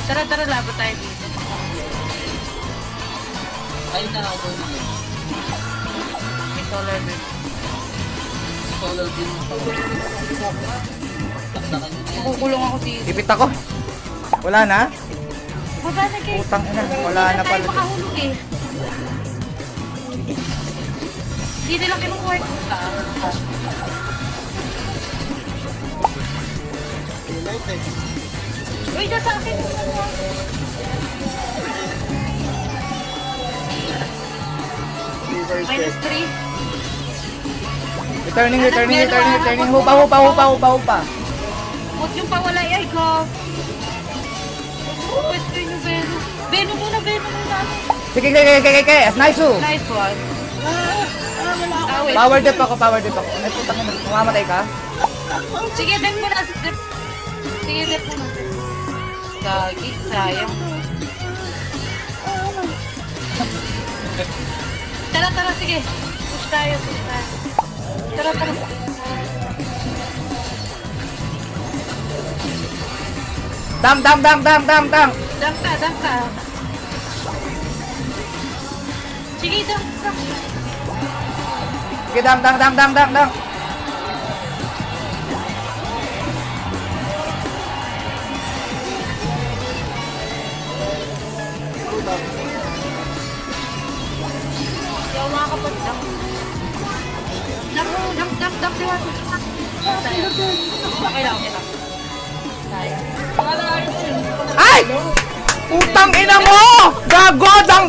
Tara, labo tayo dito. Ayun na ako doon. May solar beam. Solar beam. Kukulong ako dito. Ipit ako. Wala na? Baba na kayo. Putang ina. Wala na pala. Tayo makahulog eh. Hindi nila kinukuha yung puta. Uy, na sa akin. -3. Returning. Hupa. Huwag yung pawalay ay ko. Pwede nyo Venom. Venom muna. Sige. Nice one. Nice one. Power dip ako. Ay, putang ina. Mamamatay ka? Sige, dip muna. Gagi, sayang. Tara, sige. Push tayo. Tara. Dam. Dump ka. Sige, dump ka. Sige, dam. Hindi ako makakapag-dump. Dump. Okay lang. Ay! Putang ina mo! Gago! Dang!